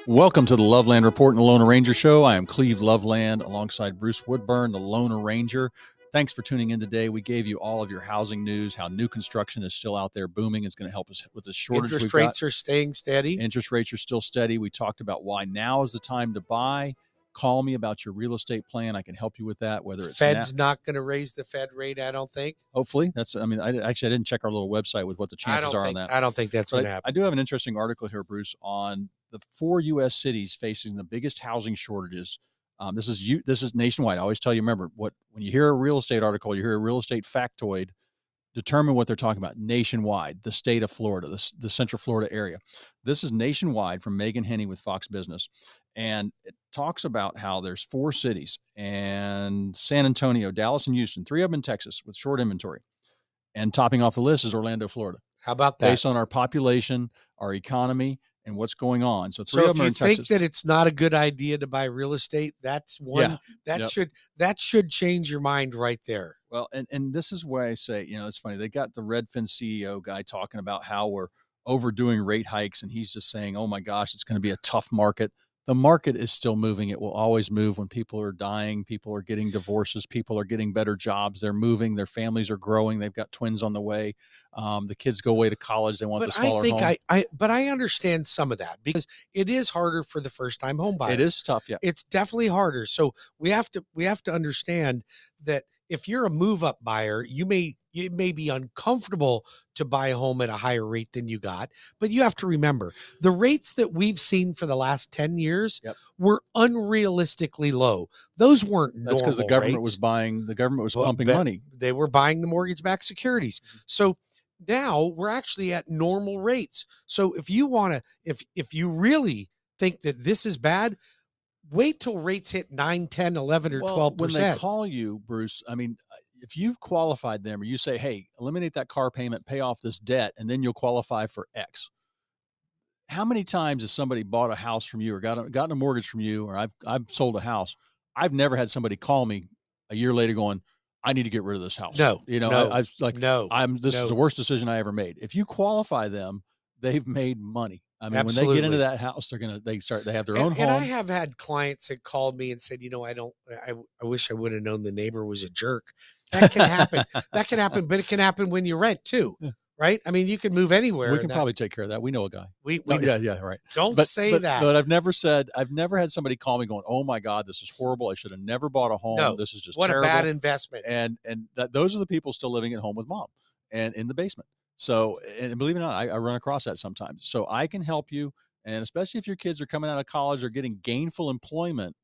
Welcome to the Loveland Report and the Lone Ranger Show. I am Cleve Loveland alongside Bruce Woodburn, the Lone Ranger. Thanks for tuning in today. We gave you all of your housing news, how new construction is still out there booming. It's going to help us with the shortage. Interest rates are staying steady. Interest rates are still steady. We talked about why now is the time to buy. Call me about your real estate plan. I can help you with that. Whether it's Fed's not going to raise the Fed rate, I don't think. Hopefully, I didn't check our little website with what the chances are on that. I don't think that's going to happen. I do have an interesting article here, Bruce, on the 4 U.S. cities facing the biggest housing shortages. This is nationwide. I always tell you, remember, when you hear a real estate article, you hear a real estate factoid, determine what they're talking about nationwide, the state of Florida, the Central Florida area. This is nationwide from Megan Henney with Fox Business. And it talks about how there's 4 cities, and San Antonio, Dallas, and Houston, 3 of them in Texas with short inventory. And topping off the list is Orlando, Florida. How about that? Based on our population, our economy, and what's going on. So 3 of them are in Texas. So if you think that it's not a good idea to buy real estate, that's one that should change your mind right there. Well, and this is why I say, it's funny. They got the Redfin CEO guy talking about how we're overdoing rate hikes, and he's just saying, oh my gosh, it's going to be a tough market. The market is still moving. It will always move when people are dying, people are getting divorces, people are getting better jobs, they're moving, their families are growing, they've got twins on the way, the kids go away to college, they want the smaller home. But I understand some of that because it is harder for the first-time home buyer. It is tough, yeah. It's definitely harder. So we have to understand that if you're a move-up buyer, it may be uncomfortable to buy a home at a higher rate than you got, but you have to remember the rates that we've seen for the last 10 years were unrealistically low. Those weren't normal. That's because the government was buying, pumping money. They were buying the mortgage-backed securities. So now we're actually at normal rates. So if you really think that this is bad, wait till rates hit 9, 10, 11, or 12%. When they call you, Bruce, if you've qualified them or you say, hey, eliminate that car payment, pay off this debt, and then you'll qualify for X. How many times has somebody bought a house from you or gotten a mortgage from you, or I've sold a house? I've never had somebody call me a year later going, I need to get rid of this house. No. This is the worst decision I ever made. If you qualify them, they've made money. Absolutely. When they get into that house, they have their own home. And I have had clients that called me and said, I wish I would have known the neighbor was a jerk. That can happen. But it can happen when you rent too. Right? You can move anywhere. We can probably take care of that. We know a guy. Right. Don't say that. But I've never had somebody call me going, oh my God, this is horrible. I should have never bought a home. No, this is just what terrible. A bad investment. And those are the people still living at home with mom and in the basement. So, and believe it or not, I run across that sometimes. So I can help you. And especially if your kids are coming out of college or getting gainful employment,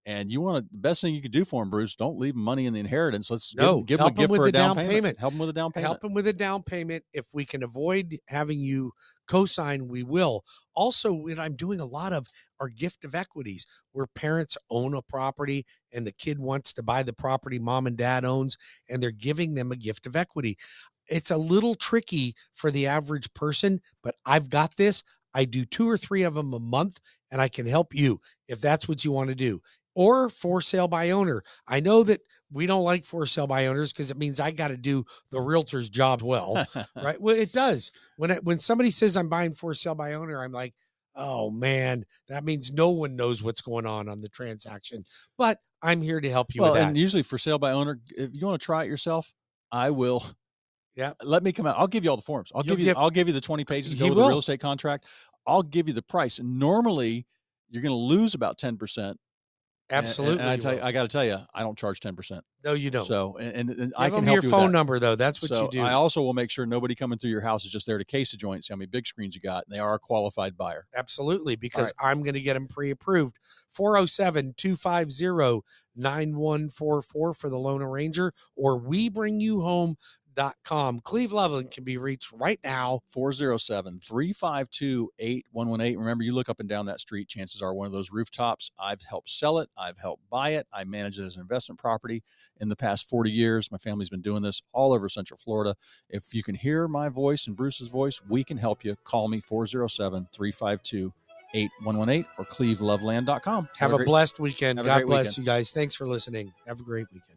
and the best thing you could do for them, Bruce, don't leave them money in the inheritance. Give them a gift for a down payment. Help them with a down payment. Help them with a down payment. If we can avoid having you co-sign, we will. Also, when I'm doing a lot of our gift of equities, where parents own a property and the kid wants to buy the property mom and dad owns, and they're giving them a gift of equity. It's a little tricky for the average person, but I've got this. I do 2 or 3 of them a month, and I can help you if that's what you want to do. Or for sale by owner. I know that we don't like for sale by owners because it means I got to do the realtor's job well, right? Well, it does. When somebody says I'm buying for sale by owner, I'm like, oh man, that means no one knows what's going on the transaction. But I'm here to help you with that. And usually for sale by owner, if you want to try it yourself, I will. Yeah. Let me come out. I'll give you all the forms. I'll give you the 20 pages to go with the real estate contract. I'll give you the price. And normally you're going to lose about 10%. Absolutely. And I got to tell you, I don't charge 10%. No, you don't. So, and I can help you with that. Give them your phone number though. That's what you do. I also will make sure nobody coming through your house is just there to case the joint, see how many big screens you got. And they are a qualified buyer. Absolutely. Because I'm going to get them pre-approved. 407-250-9144 for the Lone Ranger, or WeBringYouHome.com. Cleve Loveland can be reached right now. 407-352-8118. Remember, you look up and down that street, chances are one of those rooftops. I've helped sell it. I've helped buy it. I manage it as an investment property in the past 40 years. My family's been doing this all over Central Florida. If you can hear my voice and Bruce's voice, we can help you. Call me 407-352-8118 or cleveloveland.com. Have a blessed weekend. God bless you guys. Thanks for listening. Have a great weekend.